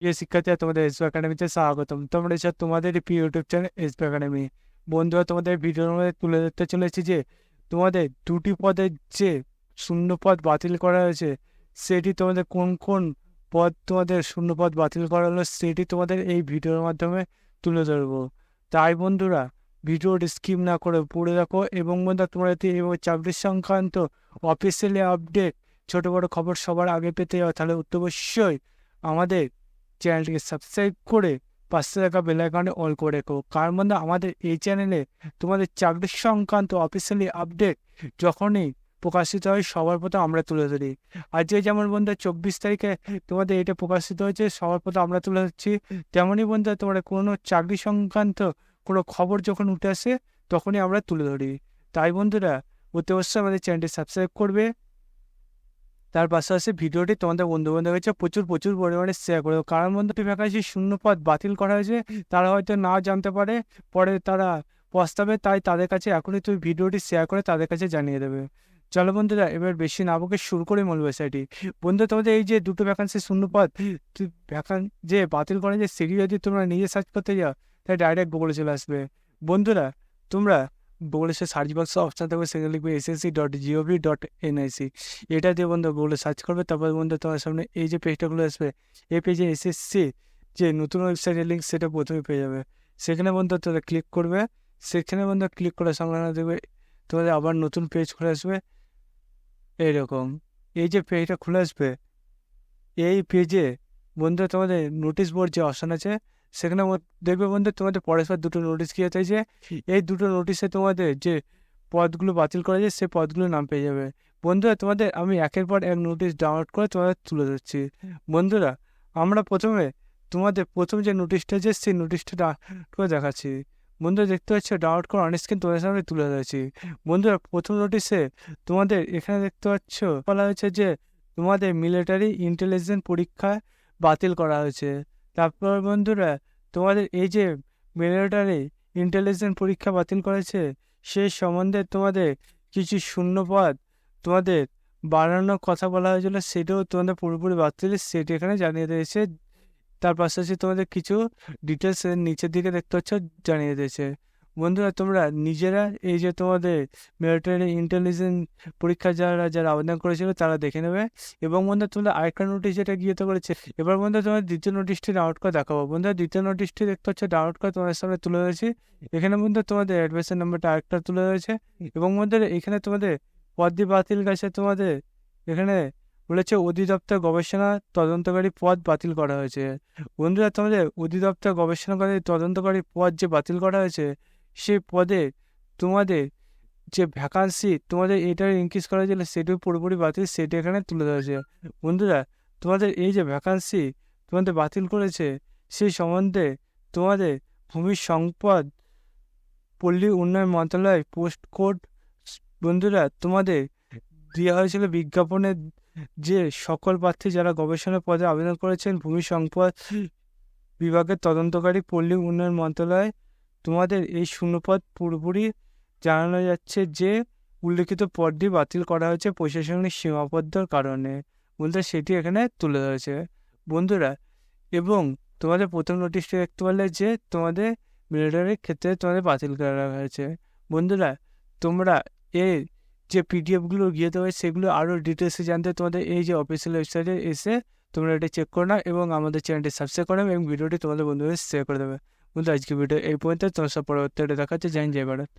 প্রিয় শিক্ষার্থীরা, তোমাদের এসবি একাডেমিতে স্বাগতম। তোমরা এসব তোমাদের প্রিয় ইউটিউব চ্যানেল এসবি একাডেমি। বন্ধুরা, তোমাদের ভিডিওর মধ্যে তুলে ধরতে চলেছি যে তোমাদের দুটি পদের যে শূন্য পদ বাতিল করা হয়েছে, সেটি তোমাদের কোন কোন পদ তোমাদের শূন্য পদ বাতিল করা হলো সেটি তোমাদের এই ভিডিওর মাধ্যমে তুলে ধরবো। তাই বন্ধুরা, ভিডিওটি স্কিপ না করে পড়ে রাখো। এবং বন্ধুরা, তোমরা যদি এই চাকরির সংক্রান্ত অফিসিয়ালি আপডেট, ছোট বড় খবর সবার আগে পেতে যাও, তাহলে অবশ্যই আমাদের চ্যানেলটিকে সাবস্ক্রাইব করে পাশে থাকা বেল আইকনে অল করে রেখো। কারণ বন্ধু, আমাদের এই চ্যানেলে তোমাদের চাকরির সংক্রান্ত অফিসিয়ালি আপডেট যখনই প্রকাশিত হয় সবার প্রথম আমরা তুলে ধরি। আজকে যেমন বন্ধু 24 তারিখে তোমাদের এটা প্রকাশিত হয়েছে, সবার প্রথম আমরা তুলে ধরছি। তেমনই বন্ধু, তোমরা কোনো চাকরি সংক্রান্ত কোনো খবর যখন উঠে আসে তখনই আমরা তুলে ধরি। তাই বন্ধুরা, অতি অবশ্যই আমাদের চ্যানেলটি সাবস্ক্রাইব করবে। তার পাশাপাশি ভিডিওটি তোমাদের বন্ধুবান্ধবের কাছে প্রচুর প্রচুর পরিমাণে শেয়ার করো। কারণ বন্ধুটি ভ্যাকান্সি শূন্য পদ বাতিল করা হয়েছে, তারা হয়তো না জানতে পারে, পরে তারা পস্তাবে। তাই তাদের কাছে এখনই তুমি ভিডিওটি শেয়ার করে তাদের কাছে জানিয়ে দেবে। চলো বন্ধুরা, এবার বেশি না বকে শুরু করি মূল বিষয়টি। বন্ধু, তোমাদের এই যে দুটো ভ্যাকান্সি শূন্য পদ যে বাতিল করে যে সেটি যদি তোমরা নিজে সার্চ করতে যাও, তাই ডাইরেক্ট গুগলে চলে আসবে। বন্ধুরা, তোমরা গুগলে সে সার্চ বক্সে অপশন থাকবে, সেখানে লিখবে ssc.gov.nic। এটা দিয়ে বন্ধু গুগলে সার্চ করবে। তারপর বন্ধু তোমার সামনে এই যে পেজটাগুলো আসবে, এই পেজে এসএসসি যে নতুন ওয়েবসাইটের লিঙ্ক সেটা প্রথমে পেয়ে যাবে। সেখানে বন্ধু তোমরা ক্লিক করবে। সেখানে বন্ধু ক্লিক করার সঙ্গে সঙ্গে দেখবে তোমাদের আবার নতুন পেজ খুলে আসবে এইরকম। এই যে পেজটা খুলে আসবে, এই পেজে বন্ধু তোমাদের নোটিশ বোর্ড যে অপশন আছে, সেখানে দেখবে বন্ধু তোমাদের পরস্পর দুটো নোটিশ কি হতে যে এই দুটো নোটিশে তোমাদের যে পদগুলো বাতিল করা যায় সেই পদগুলোর নাম পেয়ে যাবে। বন্ধুরা, তোমাদের আমি একের পর এক নোটিশ ডাউনলোড করে তোমাদের তুলে ধরছি। বন্ধুরা, আমরা প্রথমে তোমাদের প্রথম যে নোটিশটা আছে সেই নোটিশটা করে দেখাচ্ছি। বন্ধুরা, দেখতে পাচ্ছ ডাউনলোড করে অন স্ক্রিন তোমাদের সামনে তুলে ধরেছি। বন্ধুরা, প্রথম নোটিশে তোমাদের এখানে দেখতে পাচ্ছ বলা হয়েছে যে তোমাদের মিলিটারি ইন্টেলিজেন্স পরীক্ষা বাতিল করা হয়েছে। তারপর বন্ধুরা, তোমাদের এই যে মিলিটারি ইন্টেলিজেন্স পরীক্ষা বাতিল করেছে সেই সম্বন্ধে তোমাদের কিছু শূন্যপদ তোমাদের বাড়ানোর কথা বলা হয়েছিল, সেটাও তোমাদের পুরোপুরি বাতিল, সেটি এখানে জানিয়ে দিয়েছে। তার পাশাপাশি তোমাদের কিছু ডিটেলস নিচের দিকে দেখতে পাচ্ছ জানিয়ে দিয়েছে। বন্ধুরা, তোমরা নিজেরা এই যে তোমাদের মিলিটারি ইন্টেলিজেন্স পরীক্ষা যারা যারা আবেদন করেছিল তারা দেখে নেবে। এবং বন্ধু, তোমরা আরেকটা নোটিশ যেটা গিয়ে করেছে, এবার বন্ধু তোমার দ্বিতীয় নোটিশটি ডাউনলোড করে দেখাবো। বন্ধুরা, দ্বিতীয় নোটিশটি দেখতে হচ্ছে ডাউনলোড করে তোমাদের সামনে তুলে ধরেছি। এখানে বন্ধু তোমাদের অ্যাডমিশন নাম্বারটা আরেকটা তুলে ধরেছে। এবং বন্ধুরা, এখানে তোমাদের পদটি বাতিল গেছে, তোমাদের এখানে বলেছে অধিদপ্তর গবেষণা তদন্তকারী পদ বাতিল করা হয়েছে। বন্ধুরা, তোমাদের অধিদপ্তর গবেষণাকারী তদন্তকারী পদ যে বাতিল করা হয়েছে, সেই পদে তোমাদের যে ভ্যাকান্সি তোমাদের এটার ইনক্রিজ করা হয়েছিল সেটিও পুরোপুরি বাতিল, সেটি এখানে তুলে ধরেছে। বন্ধুরা, তোমাদের এই যে ভ্যাকান্সি তোমাদের বাতিল করেছে সেই সম্বন্ধে তোমাদের ভূমি সম্পদ পল্লী উন্নয়ন মন্ত্রণালয় পোস্ট কোড বন্ধুরা তোমাদের দেওয়া হয়েছিল বিজ্ঞাপনে যে সকল প্রার্থী যারা গবেষণা পদে আবেদন করেছেন ভূমি সম্পদ বিভাগের তদন্তকারী পল্লী উন্নয়ন মন্ত্রণালয়, তোমাদের এই শূন্যপদ পুরোপুরি জানানো যাচ্ছে যে উল্লেখিত পদটি বাতিল করা হয়েছে প্রশাসনিক সীমাবদ্ধতার কারণে। বলতে সেটি এখানে তুলে ধরেছে। বন্ধুরা, এবং তোমাদের প্রথম নোটিশটি দেখতে পারলে যে তোমাদের মিলিটারির ক্ষেত্রে তোমাদের বাতিল করা হয়েছে। বন্ধুরা, তোমরা এর যে পিডিএফগুলো গিয়ে দেবে সেগুলো আরও ডিটেলসে জানতে তোমাদের এই যে অফিসিয়াল ওয়েবসাইটে এসে তোমরা এটা চেক করে নাও এবং আমাদের চ্যানেলটি সাবস্ক্রাইব করে এবং ভিডিওটি তোমাদের বন্ধুদের শেয়ার করে দেবে। বন্ধু, আজকে ভিডিও এই পর্যন্ত। তোমার সব পরবর্তী দেখাচ্ছে। জয় হিন্দ, জয় ভারত।